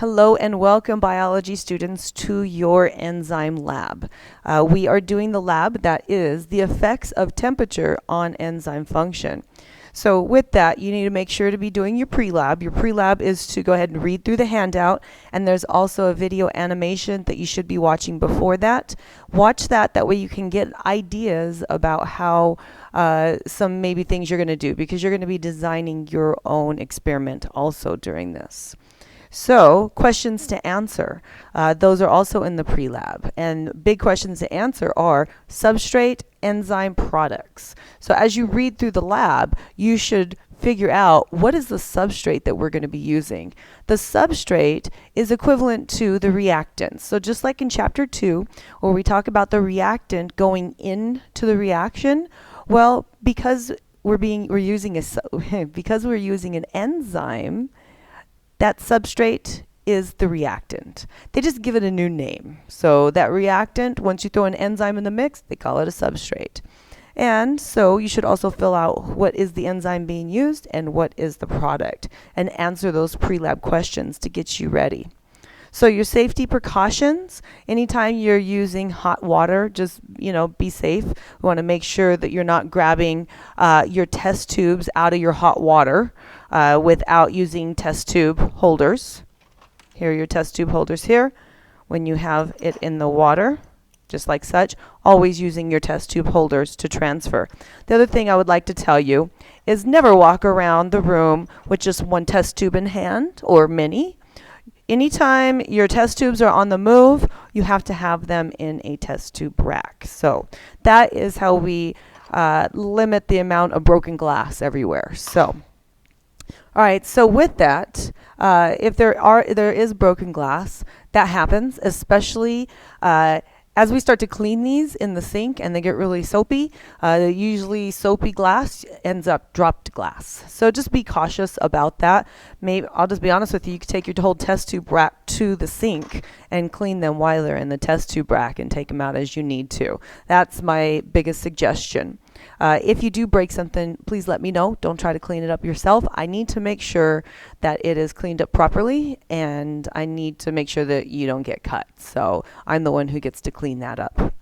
Hello and welcome, biology students, to your Enzyme Lab. We are doing the lab that is the effects of temperature on enzyme function. So with that, you need to make sure to be doing your PreLab. Your PreLab is to go ahead and read through the handout, and there's also a video animation that you should be watching before that. Watch that, that way you can get ideas about how some maybe things you're going to do, because you're going to be designing your own experiment also during this. So, questions to answer. Those are also in the PreLab. And big questions to answer are substrate, enzyme, products. So as you read through the lab, you should figure out what is the substrate that we're going to be using. The substrate is equivalent to the reactant. So just like in chapter 2, where we talk about the reactant going into the reaction, well, because we're using an enzyme, that substrate is the reactant. They just give it a new name. So that reactant, once you throw an enzyme in the mix, they call it a substrate. And so you should also fill out what is the enzyme being used and what is the product, and answer those pre-lab questions to get you ready. So your safety precautions, anytime you're using hot water, just, be safe. We want to make sure that you're not grabbing your test tubes out of your hot water without using test tube holders. Here are your test tube holders here. When you have it in the water, just like such, always using your test tube holders to transfer. The other thing I would like to tell you is never walk around the room with just one test tube in hand or many. Anytime your test tubes are on the move, you have to have them in a test tube rack. So that is how we limit the amount of broken glass everywhere. So, all right. So with that, if there is broken glass, that happens, especially as we start to clean these in the sink and they get really soapy. Usually soapy glass ends up dropped glass. So just be cautious about that. Maybe I'll just be honest with you. You can take your whole test tube rack to the sink and clean them while they're in the test tube rack and take them out as you need to. That's my biggest suggestion. If you do break something, please let me know. Don't try to clean it up yourself. I need to make sure that it is cleaned up properly, and I need to make sure that you don't get cut. So I'm the one who gets to clean that up.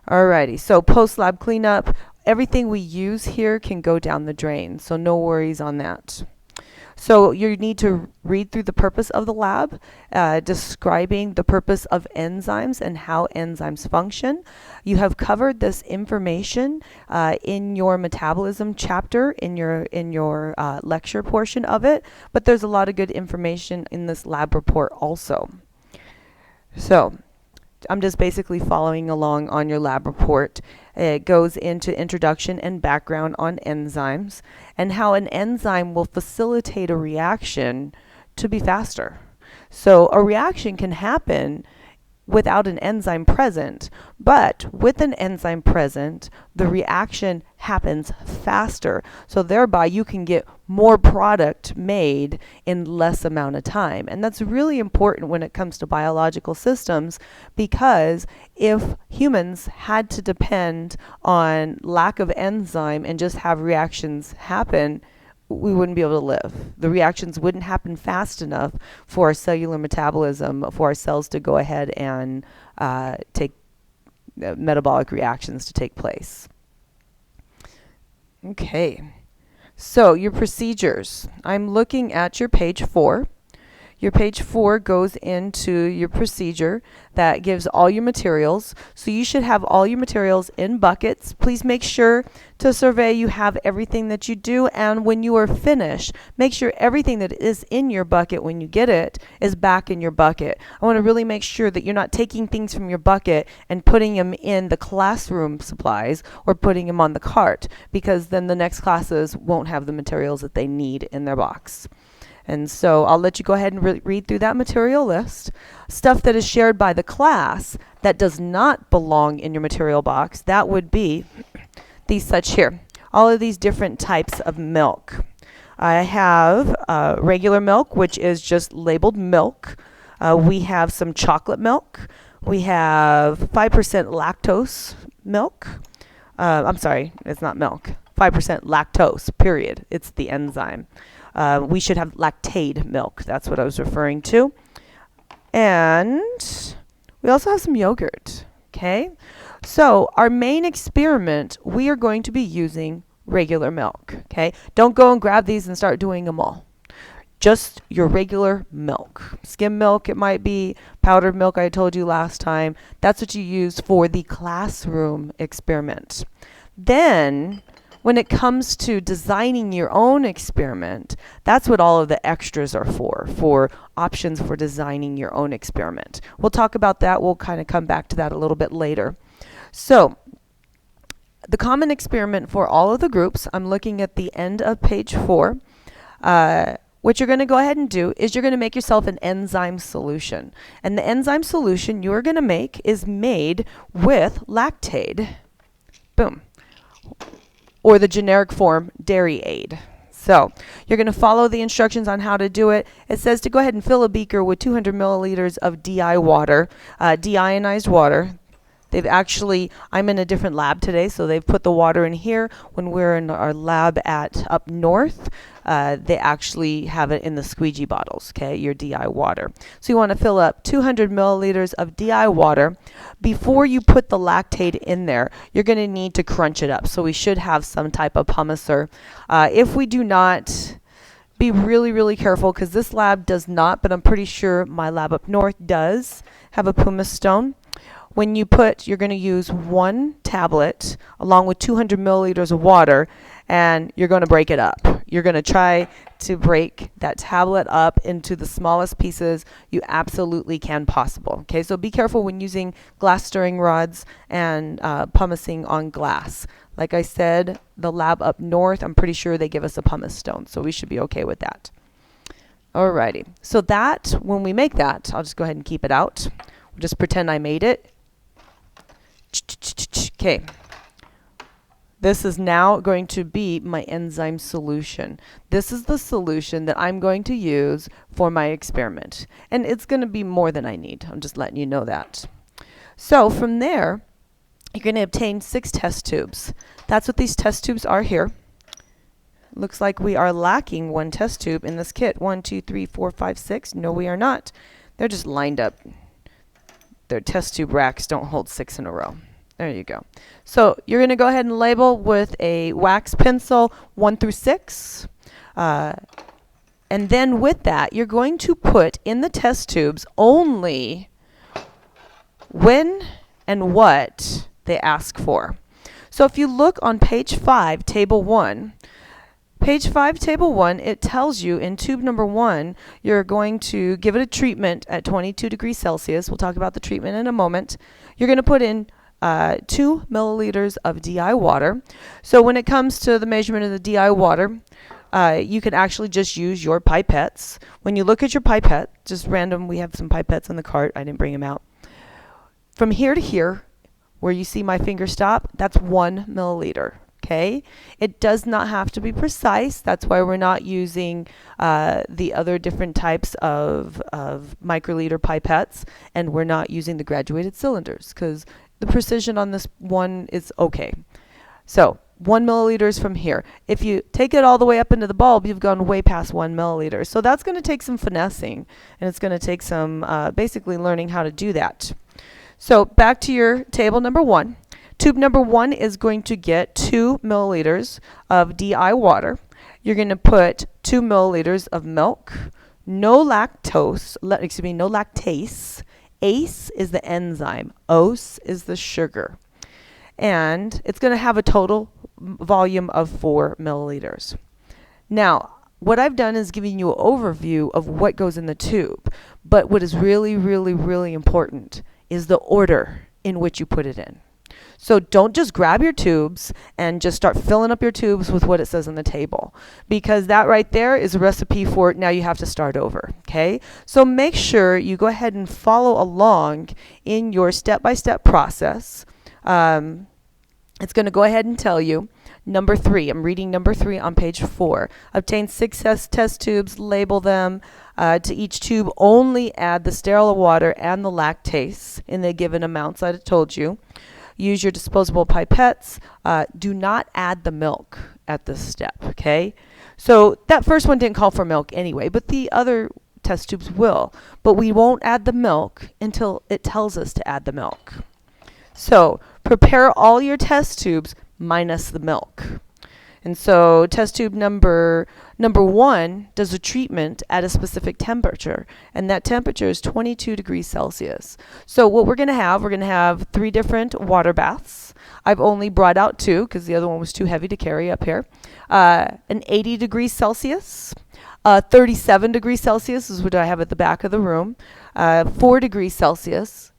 Alrighty, so post-lab cleanup. Everything we use here can go down the drain, so no worries on that. So you need to read through the purpose of the lab, describing the purpose of enzymes and how enzymes function. You have covered this information in your metabolism chapter, in your lecture portion of it, but there's a lot of good information in this lab report also. So I'm just basically following along on your lab report. It goes into introduction and background on enzymes and how an enzyme will facilitate a reaction to be faster. So a reaction can happen without an enzyme present, but with an enzyme present, the reaction happens faster. So thereby you can get more product made in less amount of time. And that's really important when it comes to biological systems, because if humans had to depend on lack of enzyme and just have reactions happen, we wouldn't be able to live. The reactions wouldn't happen fast enough for our cellular metabolism, for our cells to go ahead and take metabolic reactions to take place. Okay, so your procedures. I'm looking at your page 4. Your page 4 goes into your procedure that gives all your materials. So you should have all your materials in buckets. Please make sure to survey you have everything that you do, and when you are finished, make sure everything that is in your bucket when you get it is back in your bucket. I want to really make sure that you're not taking things from your bucket and putting them in the classroom supplies or putting them on the cart, because then the next classes won't have the materials that they need in their box. And so I'll let you go ahead and read through that material list. Stuff that is shared by the class that does not belong in your material box, that would be these such here. All of these different types of milk. I have regular milk, which is just labeled milk. We have some chocolate milk. We have 5% lactose milk. I'm sorry, it's not milk. 5% lactose, period. It's the enzyme. We should have lactate milk. That's what I was referring to. And we also have some yogurt. Okay, so our main experiment, we are going to be using regular milk. Okay, don't go and grab these and start doing them all. Just your regular milk. Skim milk, it might be powdered milk, I told you last time. That's what you use for the classroom experiment. Then, when it comes to designing your own experiment, that's what all of the extras are for options for designing your own experiment. We'll talk about that. We'll kind of come back to that a little bit later. So, the common experiment for all of the groups, I'm looking at the end of page 4. What you're going to go ahead and do is you're going to make yourself an enzyme solution. And the enzyme solution you're going to make is made with lactate. Boom. Or the generic form, dairy aid. So you're going to follow the instructions on how to do it. It says to go ahead and fill a beaker with 200 milliliters of DI water, deionized water. They've actually, I'm in a different lab today, so they've put the water in here. When we're in our lab at up north, they actually have it in the squeegee bottles, okay, your DI water. So you want to fill up 200 milliliters of DI water. Before you put the lactate in there, you're going to need to crunch it up. So we should have some type of pumicer. If we do not, be really, really careful, because this lab does not, but I'm pretty sure my lab up north does have a pumice stone. When you put, you're going to use 1 tablet along with 200 milliliters of water, and you're going to break it up. You're going to try to break that tablet up into the smallest pieces you absolutely can possible. Okay, so be careful when using glass stirring rods and pumicing on glass. Like I said, the lab up north, I'm pretty sure they give us a pumice stone, so we should be okay with that. Alrighty, so that, when we make that, I'll just go ahead and keep it out. We'll just pretend I made it. Okay, this is now going to be my enzyme solution. This is the solution that I'm going to use for my experiment. And it's going to be more than I need. I'm just letting you know that. So from there, you're going to obtain 6 test tubes. That's what these test tubes are here. Looks like we are lacking 1 test tube in this kit. 1, 2, 3, 4, 5, 6. No, we are not. They're just lined up. Their test tube racks don't hold 6 in a row. There you go. So you're going to go ahead and label with a wax pencil 1 through 6. And then with that, you're going to put in the test tubes only when and what they ask for. So if you look on page 5, table 1, page 5, table 1, it tells you in tube number 1, you're going to give it a treatment at 22 degrees Celsius. We'll talk about the treatment in a moment. You're going to put in 2 milliliters of DI water. So when it comes to the measurement of the DI water, you can actually just use your pipettes. When you look at your pipette, just random, we have some pipettes in the cart. I didn't bring them out. From here to here, where you see my finger stop, that's 1 milliliter. Okay, it does not have to be precise. That's why we're not using the other different types of microliter pipettes, and we're not using the graduated cylinders, because the precision on this one is okay. So 1 milliliter is from here. If you take it all the way up into the bulb, you've gone way past 1 milliliter. So that's going to take some finessing, and it's going to take some basically learning how to do that. So back to your table number 1. Tube number 1 is going to get 2 milliliters of DI water. You're going to put 2 milliliters of milk, no lactose, no lactase. ACE is the enzyme. OS is the sugar. And it's going to have a total volume of 4 milliliters. Now, what I've done is giving you an overview of what goes in the tube. But what is really, really, really important is the order in which you put it in. So don't just grab your tubes and just start filling up your tubes with what it says on the table, because that right there is a recipe for now you have to start over. Okay, so make sure you go ahead and follow along in your step-by-step process. It's going to go ahead and tell you number 3. I'm reading number 3 on page 4. Obtain 6 test tubes, label them. To each tube, only add the sterile water and the lactase in the given amounts I told you. Use your disposable pipettes. Do not add the milk at this step, okay? So that first one didn't call for milk anyway, but the other test tubes will, but we won't add the milk until it tells us to add the milk. So prepare all your test tubes minus the milk. And so test tube number 1 does a treatment at a specific temperature, and that temperature is 22 degrees Celsius. So what we're going to have 3 different water baths. I've only brought out 2 because the other one was too heavy to carry up here. An 80 degrees Celsius, 37 degrees Celsius is what I have at the back of the room, 4 degrees Celsius.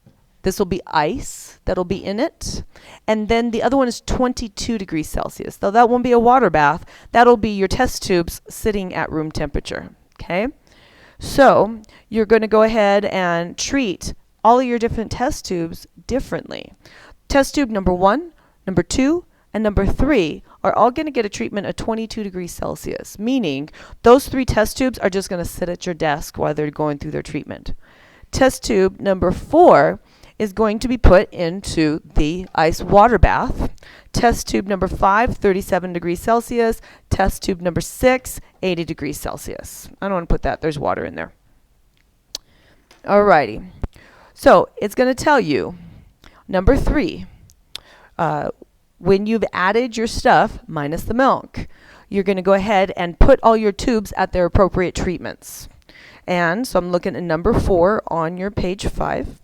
This will be ice that'll be in it. And then the other one is 22 degrees Celsius. Though that won't be a water bath. That'll be your test tubes sitting at room temperature. Okay? So you're going to go ahead and treat all of your different test tubes differently. Test tube number 1, number 2, and number 3 are all going to get a treatment at 22 degrees Celsius, meaning those 3 test tubes are just going to sit at your desk while they're going through their treatment. Test tube number 4 is going to be put into the ice water bath. Test tube number 5, 37 degrees Celsius. Test tube number 6, 80 degrees Celsius. I don't want to put that. There's water in there. Alrighty. So it's going to tell you, number 3, when you've added your stuff minus the milk, you're going to go ahead and put all your tubes at their appropriate treatments. And so I'm looking at number 4 on your page 5.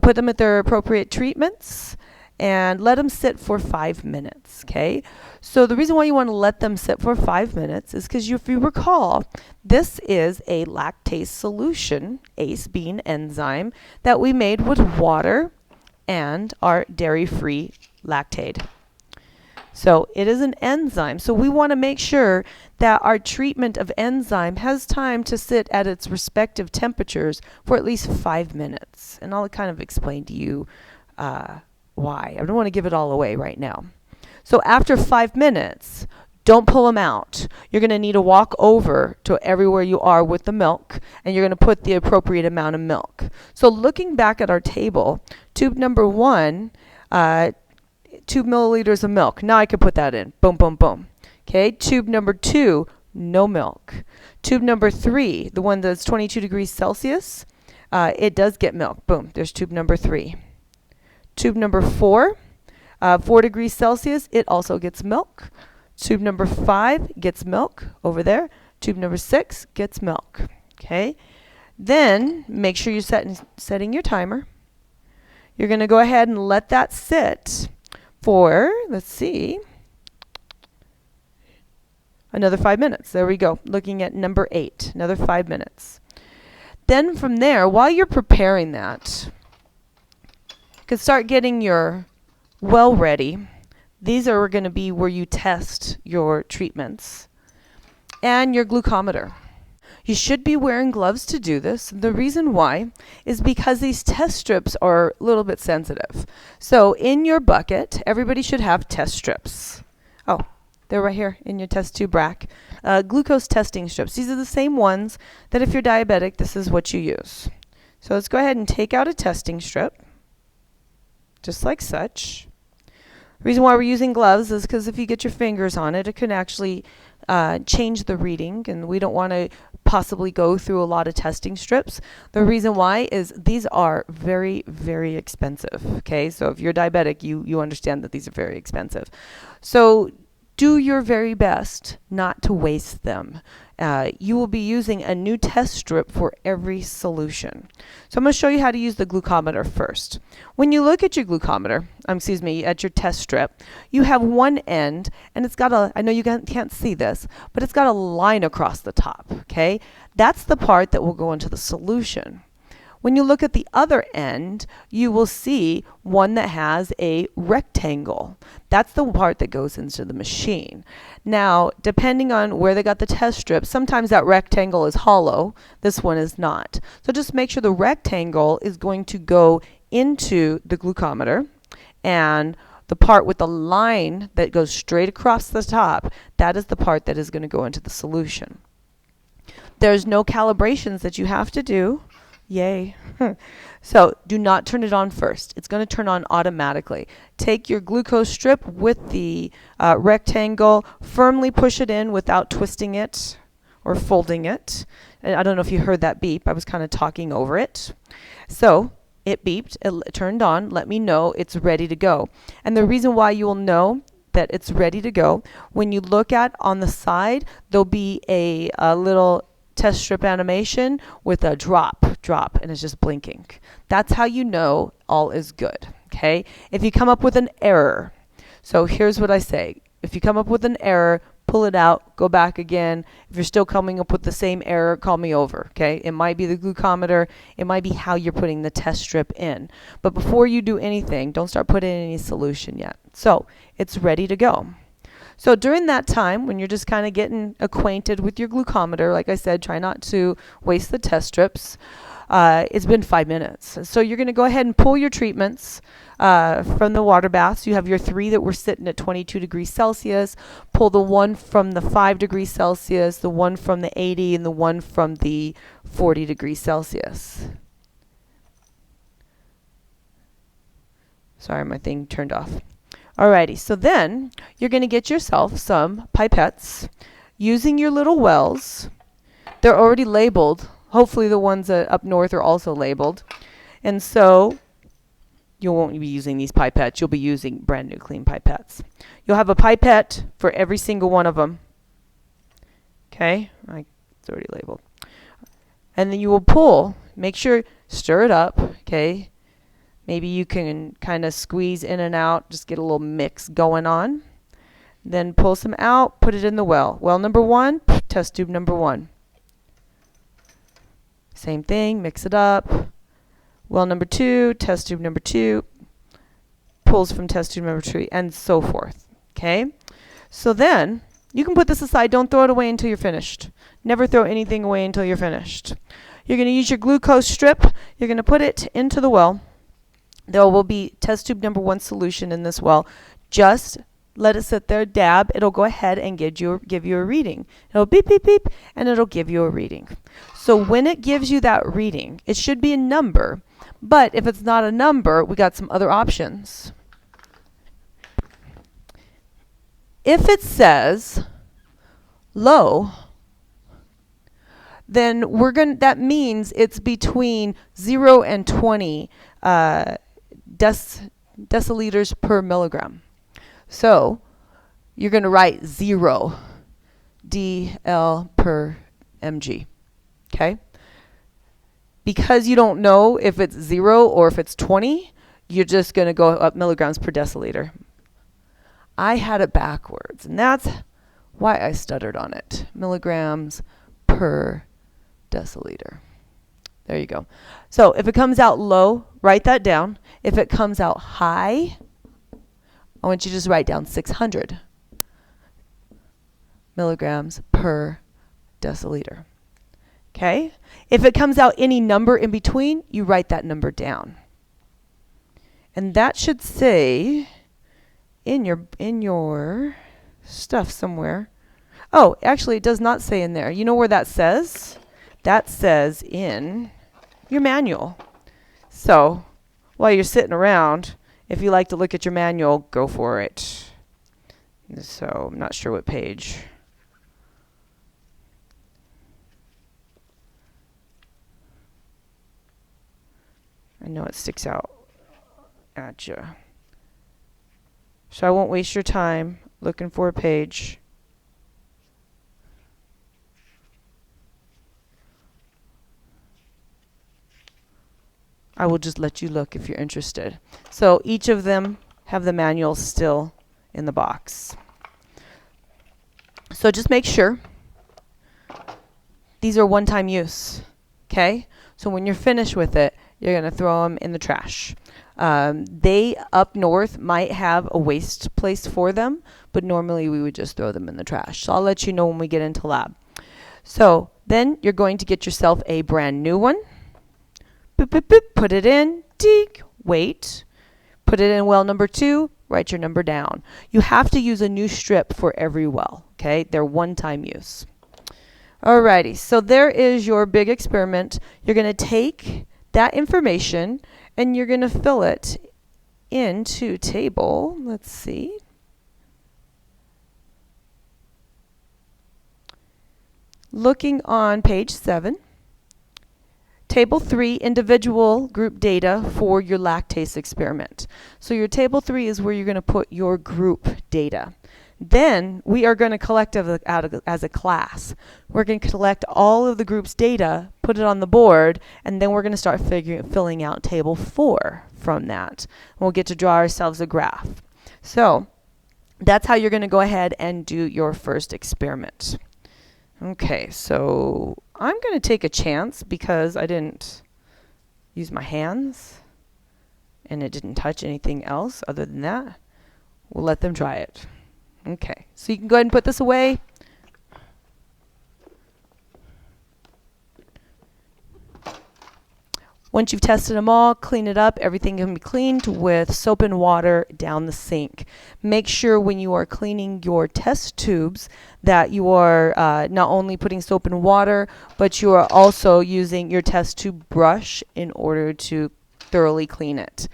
Put them at their appropriate treatments and let them sit for 5 minutes, okay? So the reason why you want to let them sit for 5 minutes is because if you recall, this is a lactase solution, ACE being enzyme, that we made with water and our dairy-free lactate. So it is an enzyme. So we want to make sure that our treatment of enzyme has time to sit at its respective temperatures for at least 5 minutes. And I'll kind of explain to you why. I don't want to give it all away right now. So after 5 minutes, don't pull them out. You're going to need to walk over to everywhere you are with the milk, and you're going to put the appropriate amount of milk. So looking back at our table, tube number 1, 2 milliliters of milk. Now I can put that in. Boom, boom, boom. Okay, tube number 2, no milk. Tube number 3, the one that's 22 degrees Celsius, it does get milk. Boom, there's tube number 3. Tube number 4, 4 degrees Celsius, it also gets milk. Tube number 5 gets milk over there. Tube number 6 gets milk. Okay, then make sure you're setting your timer. You're going to go ahead and let that sit for, let's see, another 5 minutes. There we go. Looking at number 8, another 5 minutes. Then from there, while you're preparing that, you can start getting your well ready. These are going to be where you test your treatments and your glucometer. You should be wearing gloves to do this. The reason why is because these test strips are a little bit sensitive. So in your bucket, everybody should have test strips. Oh, they're right here in your test tube rack. Glucose testing strips. These are the same ones that if you're diabetic, this is what you use. So let's go ahead and take out a testing strip, just like such. The reason why we're using gloves is because if you get your fingers on it, it can actually change the reading, and we don't want to possibly go through a lot of testing strips. The reason why is these are very, very expensive. Okay, so if you're diabetic, you understand that these are very expensive. So do your very best not to waste them. You will be using a new test strip for every solution. So I'm going to show you how to use the glucometer first. When you look at your glucometer, at your test strip, you have one end, and it's got I know you can't see this, but it's got a line across the top, okay? That's the part that will go into the solution. When you look at the other end, you will see one that has a rectangle. That's the part that goes into the machine. Now, depending on where they got the test strip, sometimes that rectangle is hollow. This one is not. So just make sure the rectangle is going to go into the glucometer, and the part with the line that goes straight across the top, that is the part that is going to go into the solution. There's no calibrations that you have to do. Yay. So do not turn it on first. It's going to turn on automatically. Take your glucose strip with the rectangle, firmly push it in without twisting it or folding it. I don't know if you heard that beep. I was kind of talking over it. So it beeped, it turned on, let me know it's ready to go. And the reason why you will know that it's ready to go, when you look at on the side, there'll be a little test strip animation with a drop, and it's just blinking. That's how you know all is good, okay? If you come up with an error, so here's what I say. If you come up with an error, pull it out, go back again. If you're still coming up with the same error, call me over, okay? It might be the glucometer, it might be how you're putting the test strip in. But before you do anything, don't start putting in any solution yet. So it's ready to go. So during that time, when you're just kind of getting acquainted with your glucometer, like I said, try not to waste the test strips. It's been 5 minutes. So you're going to go ahead and pull your treatments from the water baths. You have your 3 that were sitting at 22 degrees Celsius. Pull the 1 from the 5 degrees Celsius, the 1 from the 80, and the 1 from the 40 degrees Celsius. Sorry, my thing turned off. Alrighty, so then you're going to get yourself some pipettes using your little wells. They're already labeled. Hopefully the ones up north are also labeled. And so you won't be using these pipettes. You'll be using brand new clean pipettes. You'll have a pipette for every single one of them. Okay, it's already labeled. And then you will pull, make sure, stir it up, okay? Maybe you can kind of squeeze in and out, just get a little mix going on. Then pull some out, put it in the well. Well number 1, test tube number 1. Same thing, mix it up. Well number 2, test tube number 2, pulls from test tube number 3, and so forth. Okay? So then, you can put this aside. Don't throw it away until you're finished. Never throw anything away until you're finished. You're going to use your glucose strip. You're going to put it into the well. There will be test tube number 1 solution in this well. Just let it sit there, dab. It'll go ahead and give you a reading. It'll beep, beep, beep, and it'll give you a reading. So when it gives you that reading, it should be a number. But if it's not a number, we got some other options. If it says low, then that means it's between 0 and 20 deciliters per milligram. So you're going to write 0 dl per mg. Okay? Because you don't know if it's 0 or if it's 20, you're just going to go up milligrams per deciliter. I had it backwards, and that's why I stuttered on it. Milligrams per deciliter. There you go. So if it comes out low, write that down. If it comes out high, I want you to just write down 600 milligrams per deciliter. Okay? If it comes out any number in between, you write that number down. And that should say in your stuff somewhere. Oh, actually it does not say in there. You know where that says? That says in your manual. So while you're sitting around, if you like to look at your manual, go for it. So I'm not sure what page. I know it sticks out at you. So I won't waste your time looking for a page. I will just let you look if you're interested. So each of them have the manual still in the box. So just make sure these are one-time use. Okay? So when you're finished with it, you're going to throw them in the trash. They up north might have a waste place for them, but normally we would just throw them in the trash. So I'll let you know when we get into lab. So then you're going to get yourself a brand new one. Boop, boop, boop, put it in, deek, wait. Put it in well number 2, write your number down. You have to use a new strip for every well, okay? They're one-time use. Alrighty, so there is your big experiment. You're going to take that information and you're going to fill it into table. Let's see. looking on page 7, Table 3, individual group data for your lactase experiment. So your Table 3 is where you're going to put your group data. Then we are going to collect as a class. We're going to collect all of the group's data, put it on the board, and then we're going to start filling out Table 4 from that. We'll get to draw ourselves a graph. So that's how you're going to go ahead and do your first experiment. Okay, so I'm going to take a chance because I didn't use my hands and it didn't touch anything else other than that. We'll let them try it. Okay, so you can go ahead and put this away. Once you've tested them all, clean it up. Everything can be cleaned with soap and water down the sink. Make sure when you are cleaning your test tubes that you are not only putting soap and water, but you are also using your test tube brush in order to thoroughly clean it.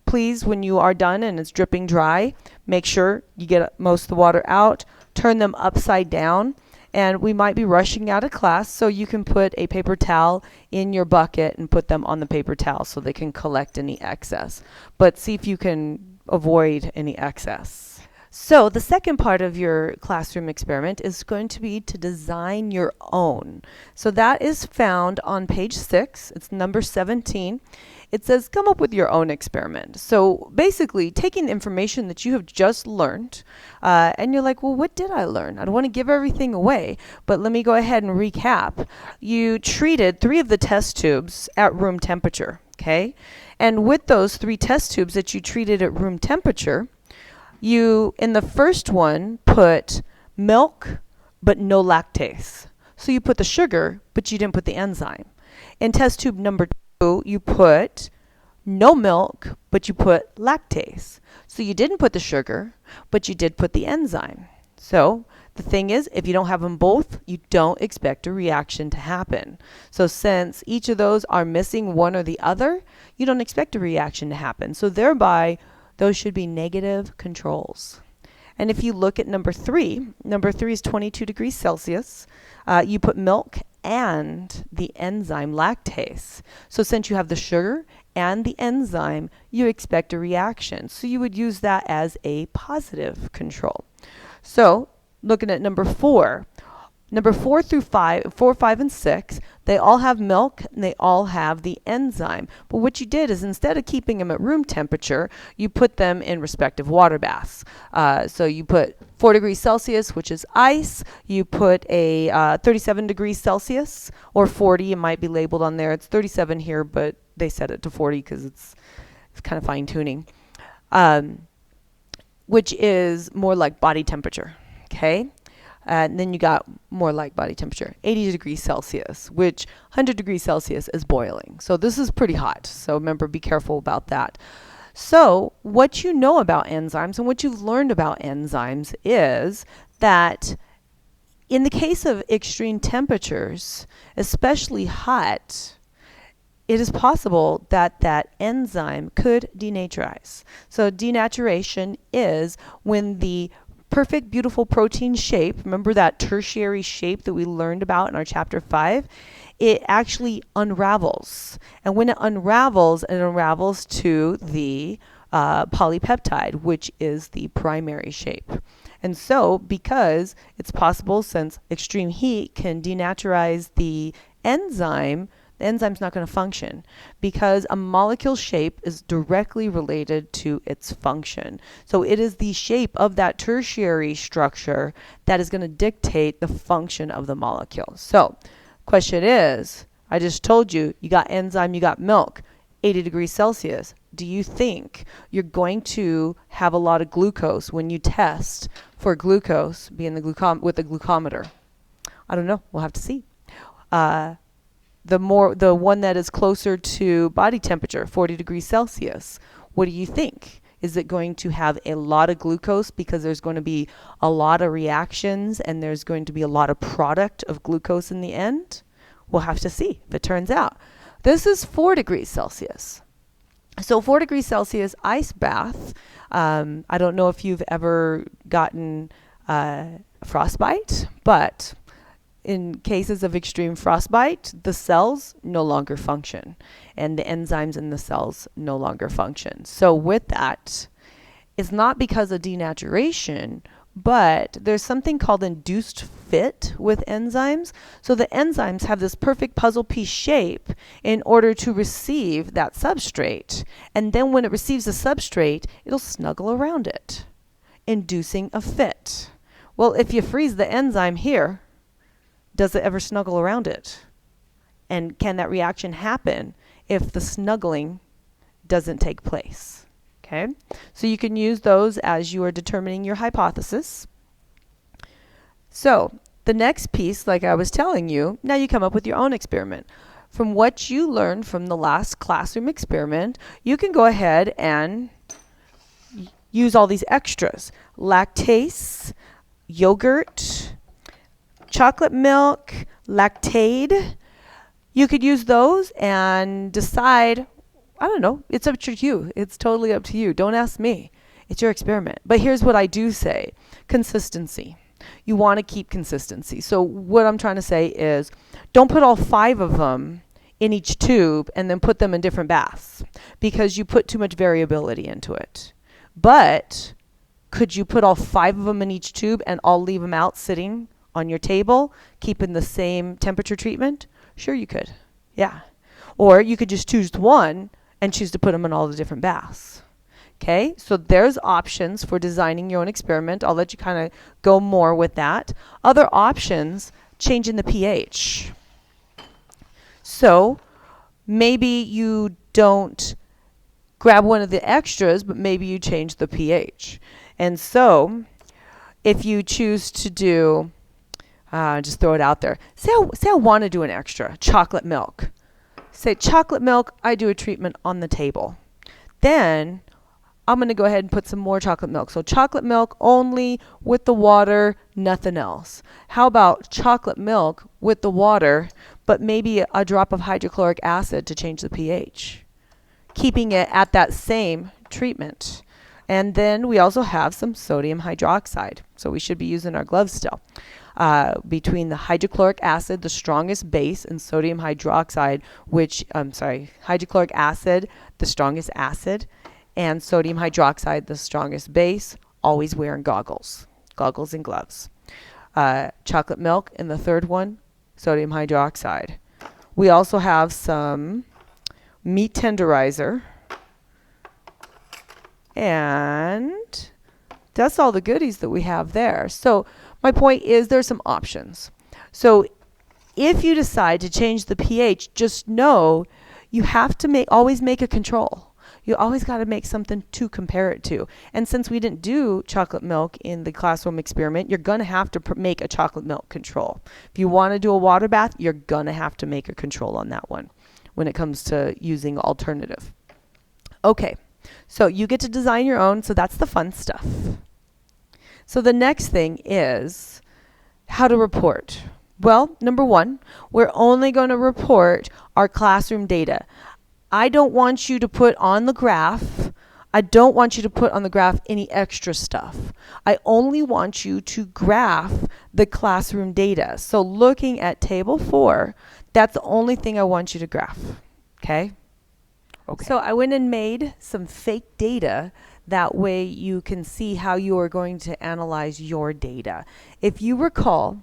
Please, when you are done and it's dripping dry, make sure you get most of the water out, turn them upside down. And we might be rushing out of class, so you can put a paper towel in your bucket and put them on the paper towel so they can collect any excess. But see if you can avoid any excess. So the second part of your classroom experiment is going to be to design your own. So that is found on page 6. It's number 17. It says come up with your own experiment. So basically taking the information that you have just learned and you're like, well, what did I learn? I don't want to give everything away, but let me go ahead and recap. You treated 3 of the test tubes at room temperature, okay? And with those 3 test tubes that you treated at room temperature, you, in the first one, put milk but no lactase. So you put the sugar, but you didn't put the enzyme. In test tube number 2, you put no milk, but you put lactase. So you didn't put the sugar, but you did put the enzyme. So the thing is, if you don't have them both, you don't expect a reaction to happen. So since each of those are missing one or the other, you don't expect a reaction to happen. So thereby, those should be negative controls. And if you look at number 3 is 22 degrees Celsius. You put milk and the enzyme lactase. So since you have the sugar and the enzyme, you expect a reaction. So you would use that as a positive control. So looking at number 4 through 5, 4, 5, and 6, they all have milk and they all have the enzyme. But what you did is instead of keeping them at room temperature, you put them in respective water baths. So you put 4 degrees Celsius, which is ice. You put a 37 degrees Celsius, or 40, it might be labeled on there. It's 37 here, but they set it to 40 because it's kind of fine tuning, which is more like body temperature, okay? And then you got more like body temperature, 80 degrees Celsius, which 100 degrees Celsius is boiling. So this is pretty hot. So remember, be careful about that. So what you know about enzymes and what you've learned about enzymes is that in the case of extreme temperatures, especially hot, it is possible that that enzyme could denaturize. So denaturation is when the perfect, beautiful protein shape, remember that tertiary shape that we learned about in our chapter 5, it actually unravels. And when it unravels to the polypeptide, which is the primary shape. And so, because it's possible, since extreme heat can denaturize the enzyme's not going to function because a molecule shape is directly related to its function. So it is the shape of that tertiary structure that is going to dictate the function of the molecule. So question is, I just told you, you got enzyme, you got milk, 80 degrees Celsius. Do you think you're going to have a lot of glucose when you test for glucose being with the glucometer? I don't know. We'll have to see. The one that is closer to body temperature, 40 degrees Celsius, what do you think? Is it going to have a lot of glucose because there's going to be a lot of reactions and there's going to be a lot of product of glucose in the end? We'll have to see if it turns out. This is 4 degrees Celsius. So 4 degrees Celsius ice bath. I don't know if you've ever gotten frostbite, but in cases of extreme frostbite, the cells no longer function, and the enzymes in the cells no longer function. So with that, it's not because of denaturation, but there's something called induced fit with enzymes. So the enzymes have this perfect puzzle piece shape in order to receive that substrate. And then when it receives the substrate, it'll snuggle around it, inducing a fit. Well, if you freeze the enzyme here, does it ever snuggle around it? And can that reaction happen if the snuggling doesn't take place? Okay, so you can use those as you are determining your hypothesis. So the next piece, like I was telling you, now you come up with your own experiment. From what you learned from the last classroom experiment, you can go ahead and use all these extras. Lactase, yogurt, chocolate milk, lactaid. You could use those and decide, I don't know, it's up to you. It's totally up to you. Don't ask me. It's your experiment. But here's what I do say. Consistency. You want to keep consistency. So what I'm trying to say is, don't put all 5 of them in each tube and then put them in different baths, because you put too much variability into it. But could you put all 5 of them in each tube and all leave them out sitting on your table, keeping the same temperature treatment? Sure you could. Yeah. Or you could just choose one and choose to put them in all the different baths. Okay, so there's options for designing your own experiment. I'll let you kind of go more with that. Other options, changing the pH. So maybe you don't grab one of the extras, but maybe you change the pH. And so if you choose to do, just throw it out there. Say I want to do an extra, chocolate milk. Say chocolate milk, I do a treatment on the table. Then I'm going to go ahead and put some more chocolate milk. So chocolate milk only with the water, nothing else. How about chocolate milk with the water, but maybe a drop of hydrochloric acid to change the pH, keeping it at that same treatment. And then we also have some sodium hydroxide. So we should be using our gloves still. Between the hydrochloric acid, the strongest base, and sodium hydroxide, hydrochloric acid, the strongest acid, and sodium hydroxide, the strongest base, always wearing goggles and gloves. Chocolate milk, and the third one, sodium hydroxide. We also have some meat tenderizer, and that's all the goodies that we have there. So my point is, there's some options. So if you decide to change the pH, just know you have to always make a control. You always got to make something to compare it to. And since we didn't do chocolate milk in the classroom experiment, you're going to have to make a chocolate milk control. If you want to do a water bath, you're going to have to make a control on that one when it comes to using alternative. Okay, so you get to design your own, so that's the fun stuff. So the next thing is how to report. Well, number one, we're only going to report our classroom data. I don't want you to put on the graph, any extra stuff. I only want you to graph the classroom data. So looking at table 4, that's the only thing I want you to graph. Okay? Okay. So I went and made some fake data. That way you can see how you are going to analyze your data. If you recall,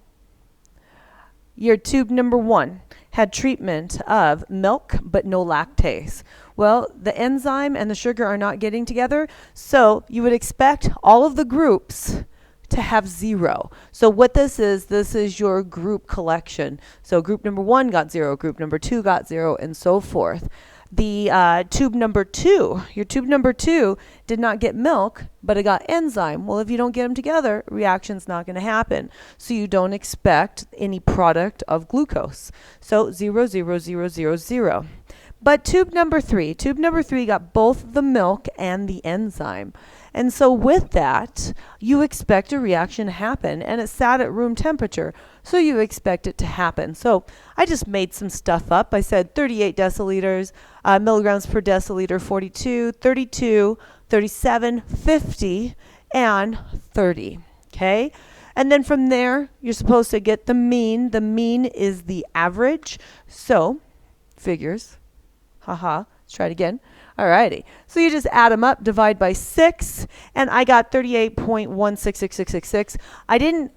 your tube number 1 had treatment of milk but no lactase. Well, the enzyme and the sugar are not getting together, so you would expect all of the groups to have 0. So what this is your group collection. So group number 1 got 0, group number 2 got 0, and so forth. The tube number 2, your tube number 2 did not get milk, but it got enzyme. Well, if you don't get them together, reaction's not going to happen. So you don't expect any product of glucose. So 0, 0, 0, 0, 0. But tube number 3 got both the milk and the enzyme. And so with that, you expect a reaction to happen, and it sat at room temperature, so you expect it to happen. So I just made some stuff up. I said 38 deciliters, milligrams per deciliter, 42, 32, 37, 50, and 30. Okay? And then from there, you're supposed to get the mean. The mean is the average. So, figures. Haha. Let's try it again. Alrighty. So you just add them up, divide by 6, and I got 38.166666. I didn't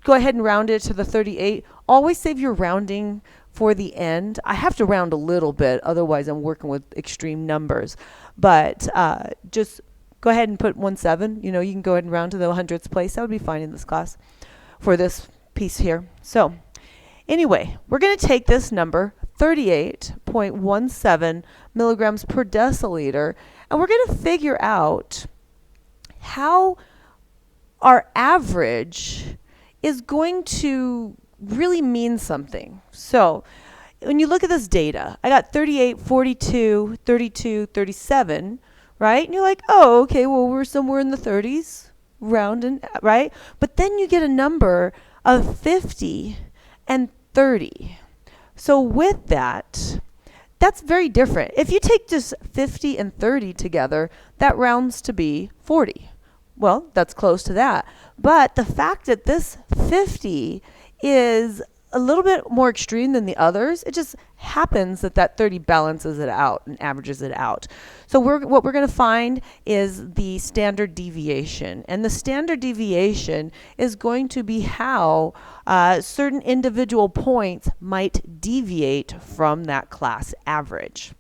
go ahead and round it to the 38. Always save your rounding for the end. I have to round a little bit, otherwise I'm working with extreme numbers. But just go ahead and put 17. You know, you can go ahead and round to the hundredths place. That would be fine in this class for this piece here. So anyway, we're going to take this number, 38.17 milligrams per deciliter, and we're going to figure out how our average is going to really mean something. So when you look at this data, I got 38, 42, 32, 37, right? And you're like, oh, okay, well, we're somewhere in the 30s, round and right? But then you get a number of 50 and 30. So with that, that's very different. If you take just 50 and 30 together, that rounds to be 40. Well, that's close to that. But the fact that this 50 is a little bit more extreme than the others, it just happens that that 30 balances it out and averages it out. So what we're going to find is the standard deviation. And the standard deviation is going to be how certain individual points might deviate from that class average.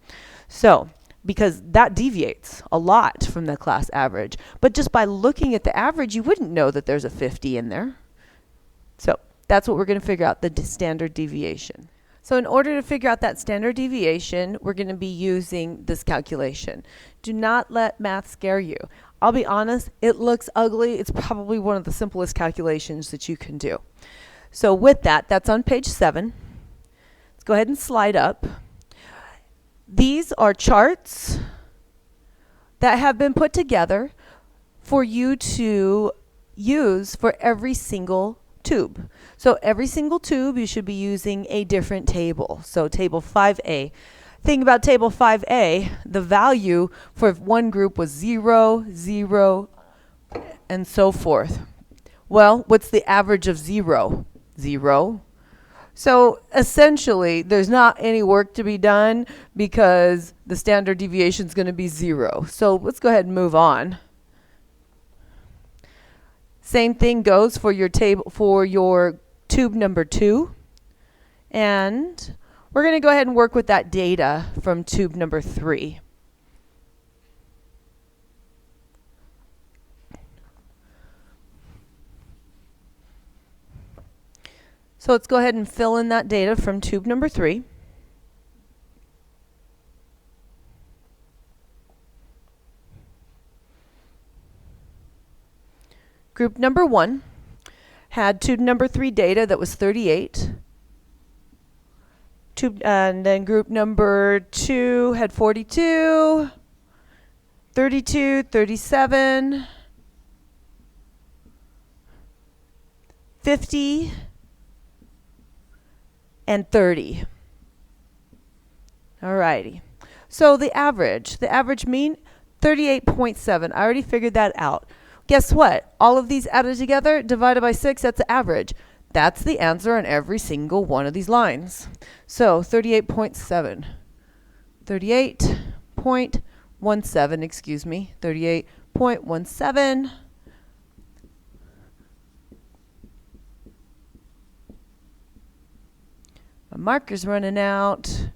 So because that deviates a lot from the class average. But just by looking at the average, you wouldn't know that there's a 50 in there. So that's what we're going to figure out, the standard deviation. So in order to figure out that standard deviation, we're going to be using this calculation. Do not let math scare you. I'll be honest, it looks ugly. It's probably one of the simplest calculations that you can do. So with that, that's on page 7. Let's go ahead and slide up. These are charts that have been put together for you to use for every single tube. So every single tube you should be using a different table. So table 5A. Thing about table 5A, the value for one group was 0, 0, and so forth. Well, what's the average of 0? 0. So essentially, there's not any work to be done because the standard deviation is going to be 0. So let's go ahead and move on. Same thing goes for your table, for your tube number 2. And we're going to go ahead and work with that data from tube number 3. So let's go ahead and fill in that data from tube number 3. Group number 1 had tube number 3 data that was 38. And then group number 2 had 42, 32, 37, 50, and 30. Alrighty. So the average mean, 38.7. I already figured that out. Guess what? All of these added together, divided by 6, that's the average. That's the answer on every single one of these lines. So 38.7. 38.17, excuse me. 38.17. My marker's running out.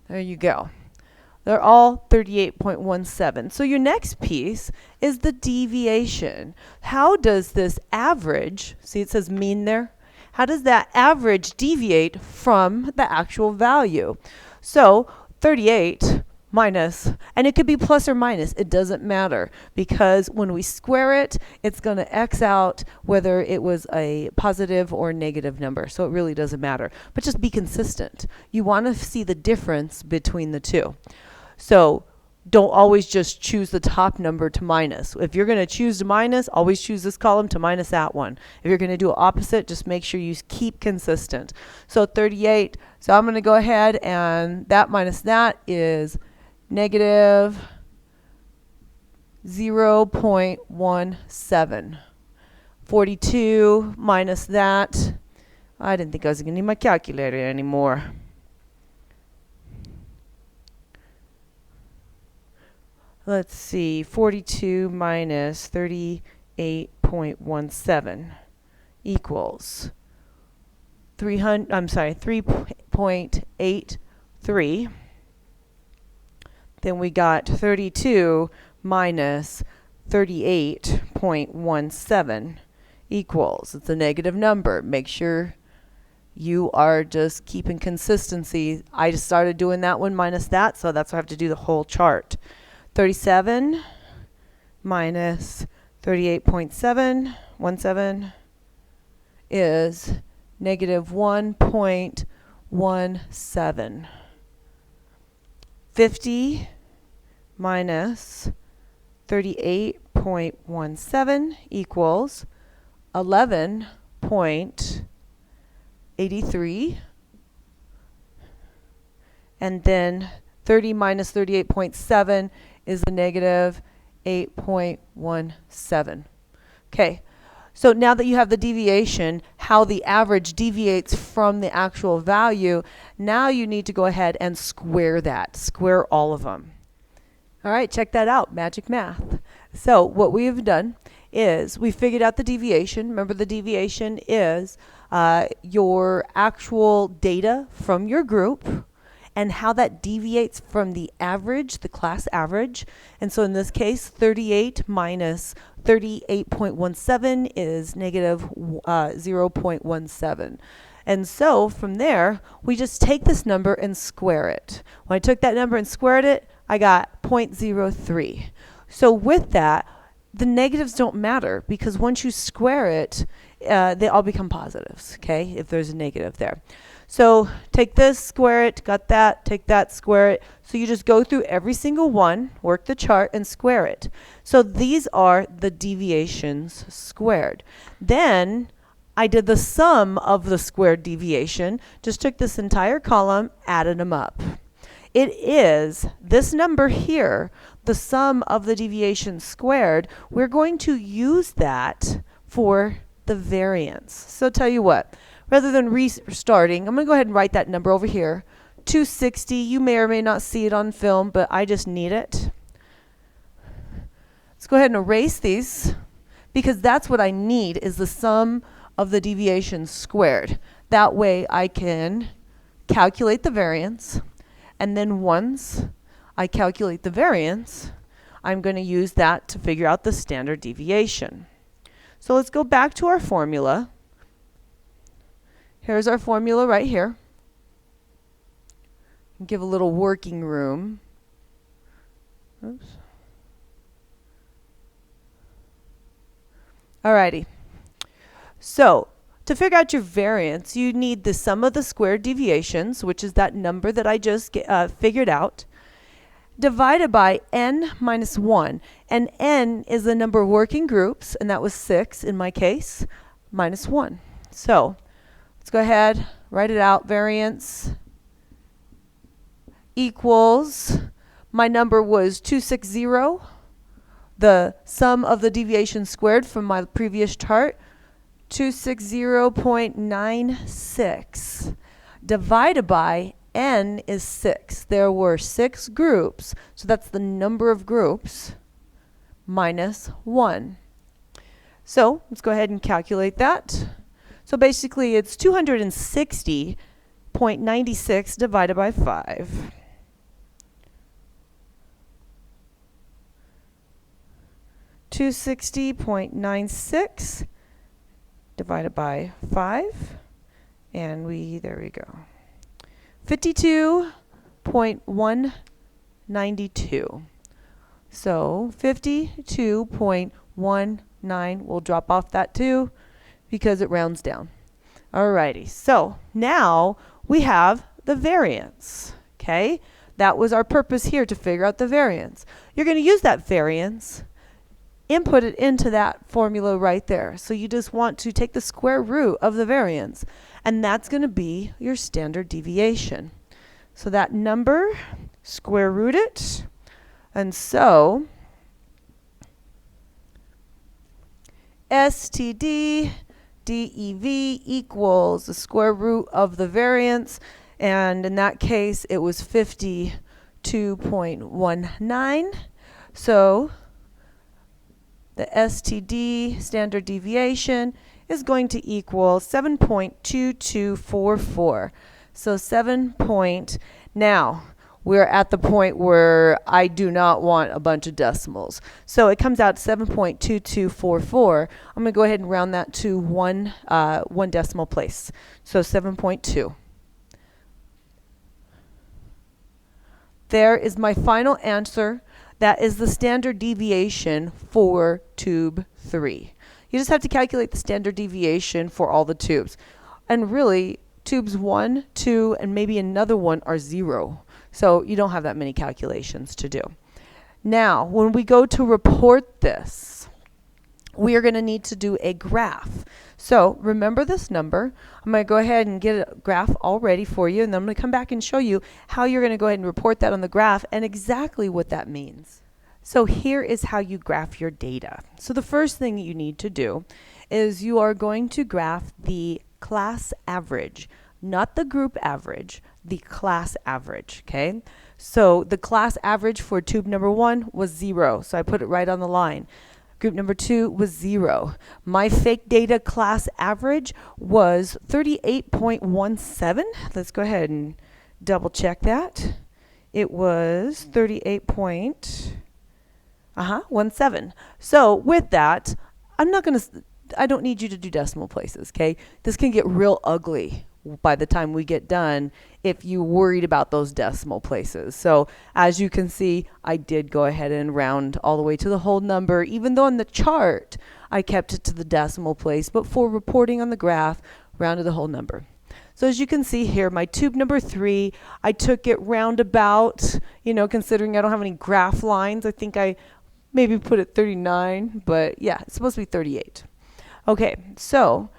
There you go. They're all 38.17. So your next piece is the deviation. How does this average, see it says mean there? How does that average deviate from the actual value? So 38 minus, and it could be plus or minus, it doesn't matter, because when we square it, it's going to X out whether it was a positive or negative number. So it really doesn't matter. But just be consistent. You want to see the difference between the two. So don't always just choose the top number to minus. If you're going to choose to minus, always choose this column to minus that one. If you're going to do opposite, just make sure you keep consistent. So 38, so I'm going to go ahead and that minus that is negative 0.17. 42 minus that. I didn't think I was going to need my calculator anymore. Let's see, 42 minus 38.17 equals 3.83. Then we got 32 minus 38.17 equals, it's a negative number. Make sure you are just keeping consistency. I just started doing that one minus that, so that's why I have to do the whole chart. 37 minus 38.17 is negative 1.17. 50 minus 38.17 equals 11.83. And then 30 minus 38.7 is a negative 8.17. Okay, so now that you have the deviation, how the average deviates from the actual value, now you need to go ahead and square that. Square all of them. All right, check that out, magic math. So what we've done is we figured out the deviation. Remember, the deviation is your actual data from your group and how that deviates from the average, the class average. And so in this case, 38 minus 38.17 is negative 0.17. And so from there, we just take this number and square it. When I took that number and squared it, I got 0.03. So with that, the negatives don't matter, because once you square it, they all become positives, okay, if there's a negative there. So take this, square it, got that, take that, square it. So you just go through every single one, work the chart, and square it. So these are the deviations squared. Then I did the sum of the squared deviation, just took this entire column, added them up. It is this number here, the sum of the deviation squared. We're going to use that for the variance. So tell you what, rather than restarting, I'm going to go ahead and write that number over here. 260, you may or may not see it on film, but I just need it. Let's go ahead and erase these, because that's what I need, is the sum of the deviation squared. That way I can calculate the variance, and then once I calculate the variance, I'm going to use that to figure out the standard deviation. So let's go back to our formula. Here's our formula right here. Give a little working room. Oops. Alrighty. So to figure out your variance, you need the sum of the squared deviations, which is that number that I just figured out, divided by n minus 1. And n is the number of working groups, and that was 6 in my case, minus 1. So let's go ahead, write it out. Variance equals, my number was 260, the sum of the deviation squared from my previous chart, 260.96, divided by n is 6. There were 6 groups, so that's the number of groups, minus 1. So let's go ahead and calculate that. So basically it's 260.96 divided by 5. 260.96 divided by 5, and there we go. 52.192. So 52.19, we'll drop off that 2 because it rounds down. Alrighty, so now we have the variance, okay? That was our purpose here, to figure out the variance. You're going to use that variance, input it into that formula right there. So you just want to take the square root of the variance, and that's going to be your standard deviation. So that number, square root it, and so STD DEV equals the square root of the variance, and in that case it was 52.19. So the STD, standard deviation, is going to equal 7.2244. So now we're at the point where I do not want a bunch of decimals. So it comes out 7.2244. I'm going to go ahead and round that to one decimal place. So 7.2. There is my final answer. That is the standard deviation for tube 3. You just have to calculate the standard deviation for all the tubes. And really, tubes 1, 2, and maybe another one are 0. So you don't have that many calculations to do. Now, when we go to report this, we are going to need to do a graph. So remember this number. I'm going to go ahead and get a graph all ready for you, and then I'm going to come back and show you how you're going to go ahead and report that on the graph and exactly what that means. So here is how you graph your data. So the first thing you need to do is you are going to graph the class average, not the group average, the class average, okay? So the class average for tube number 1 was 0, so I put it right on the line. Group number 2 was 0. My fake data class average was 38.17. Let's go ahead and double check that. It was 38.17. So with that, I don't need you to do decimal places, okay? This can get real ugly by the time we get done if you worried about those decimal places. So as you can see, I did go ahead and round all the way to the whole number, even though on the chart I kept it to the decimal place, but for reporting on the graph, rounded the whole number. So as you can see here, my tube number 3, I took it roundabout, considering I don't have any graph lines. I think I maybe put it 39, but yeah, it's supposed to be 38. Okay, so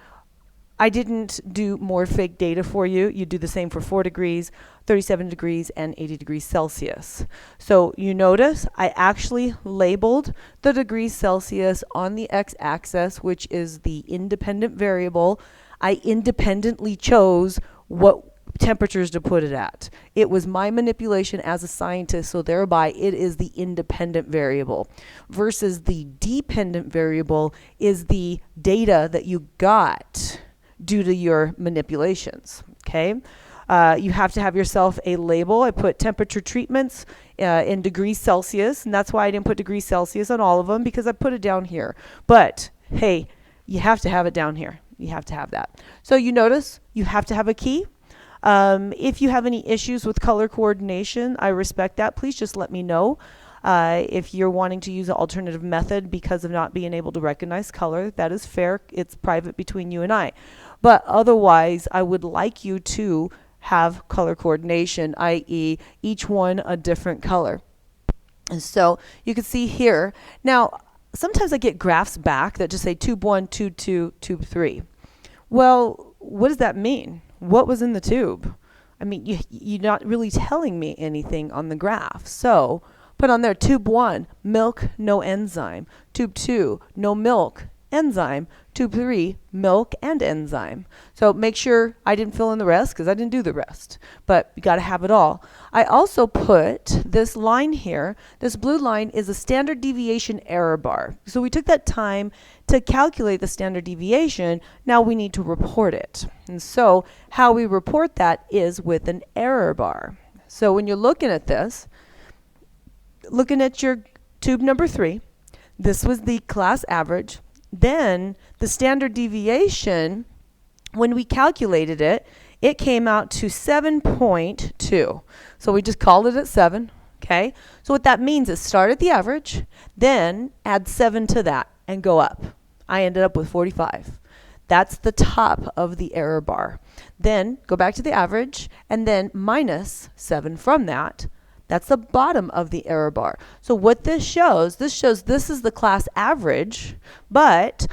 I didn't do more fake data for you. You do the same for 4 degrees, 37 degrees, and 80 degrees Celsius. So you notice I actually labeled the degrees Celsius on the x-axis, which is the independent variable. I independently chose what temperatures to put it at. It was my manipulation as a scientist, so thereby it is the independent variable, versus the dependent variable is the data that you got due to your manipulations, okay? You have to have yourself a label. I put temperature treatments in degrees Celsius, and that's why I didn't put degrees Celsius on all of them, because I put it down here. But hey, you have to have it down here. You have to have that. So you notice you have to have a key. If you have any issues with color coordination, I respect that. Please just let me know. If you're wanting to use an alternative method because of not being able to recognize color, that is fair. It's private between you and I. But otherwise, I would like you to have color coordination, i.e. each one a different color. And so you can see here. Now, sometimes I get graphs back that just say tube 1, tube 2, tube 3. Well, what does that mean? What was in the tube? I mean, you're not really telling me anything on the graph. So put on there tube 1, milk, no enzyme. Tube 2, no milk, enzyme. Tube 3, milk and enzyme. So make sure I didn't fill in the rest because I didn't do the rest. But you got to have it all. I also put this line here. This blue line is a standard deviation error bar. So we took that time to calculate the standard deviation. Now we need to report it. And so how we report that is with an error bar. So when you're looking at this, looking at your tube number 3, this was the class average. Then the standard deviation, when we calculated it, it came out to 7.2. So we just called it at 7, okay? So what that means is start at the average, then add 7 to that and go up. I ended up with 45. That's the top of the error bar. Then go back to the average and then minus 7 from that. That's the bottom of the error bar. So what this shows this is the class average, but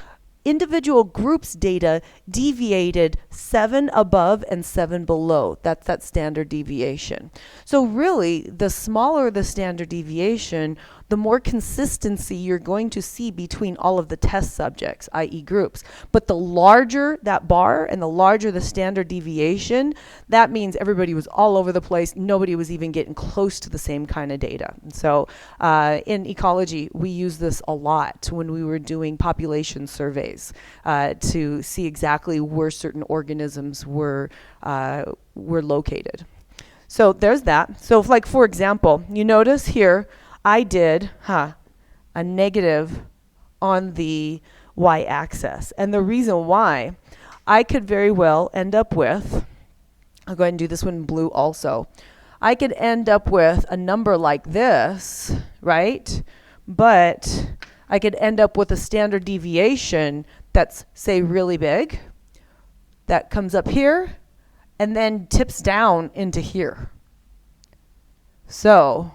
individual groups data deviated 7 above and 7 below. That's that standard deviation. So really, the smaller the standard deviation, the more consistency you're going to see between all of the test subjects, i.e. groups. But the larger that bar and the larger the standard deviation, that means everybody was all over the place. Nobody was even getting close to the same kind of data. And so in ecology, we use this a lot when we were doing population surveys to see exactly where certain organisms were located. So there's that. So if, like, for example, you notice here, I did a negative on the y-axis. And the reason why, I could very well end up with, I'll go ahead and do this one in blue also. I could end up with a number like this, right? But I could end up with a standard deviation that's, say, really big, that comes up here, and then tips down into here. So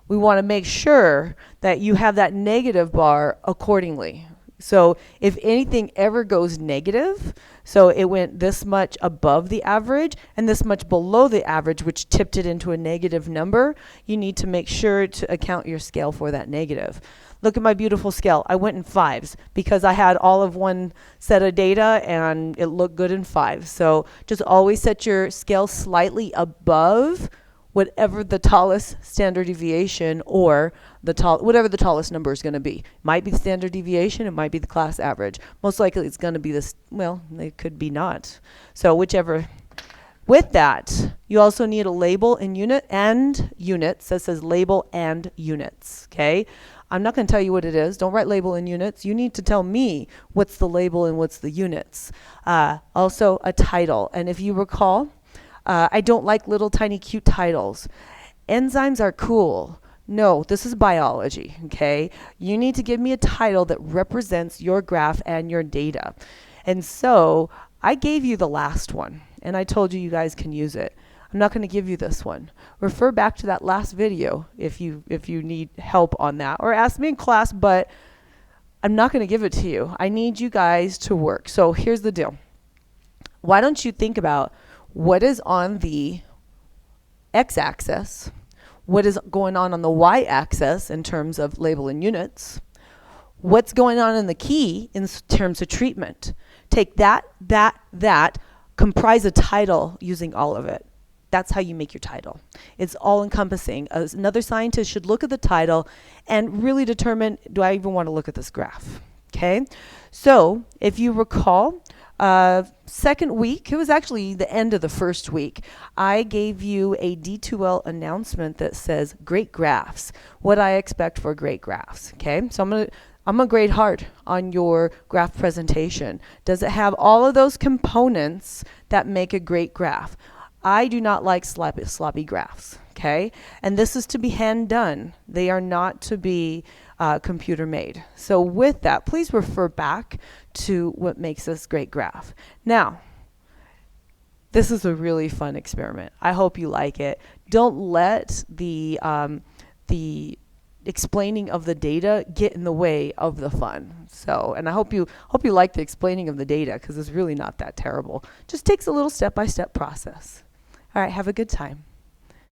we want to make sure that you have that negative bar accordingly. So if anything ever goes negative, so it went this much above the average and this much below the average, which tipped it into a negative number, you need to make sure to account your scale for that negative. Look at my beautiful scale. I went in 5s because I had all of one set of data and it looked good in 5. So just always set your scale slightly above whatever the tallest standard deviation or whatever the tallest number is going to be. Might be the standard deviation, it might be the class average. Most likely it's going to be this, well, it could be not. So whichever. With that, you also need a label in unit and units that says label and units, okay? I'm not going to tell you what it is. Don't write label in units. You need to tell me what's the label and what's the units. Also a title. And if you recall, I don't like little tiny cute titles. Enzymes are cool. No, this is biology, okay? You need to give me a title that represents your graph and your data. And so I gave you the last one, and I told you you guys can use it. I'm not going to give you this one. Refer back to that last video if you need help on that, or ask me in class, but I'm not going to give it to you. I need you guys to work. So here's the deal. Why don't you think about what is on the x-axis, what is going on the y-axis in terms of label and units, what's going on in the key in terms of treatment. Take that, comprise a title using all of it. That's how you make your title. It's all encompassing. Another scientist should look at the title and really determine, do I even want to look at this graph? Okay, so if you recall, second week, it was actually the end of the first week, I gave you a D2L announcement that says great graphs, what I expect for great graphs. Okay, so I'm gonna grade hard on your graph presentation. Does it have all of those components that make a great graph? I do not like sloppy graphs, okay? And this is to be hand done. They are not to be computer made. So with that, please refer back to what makes this great graph. Now, this is a really fun experiment. I hope you like it. Don't let the explaining of the data get in the way of the fun. So, and I hope you like the explaining of the data, because it's really not that terrible. Just takes a little step-by-step process. All right, have a good time.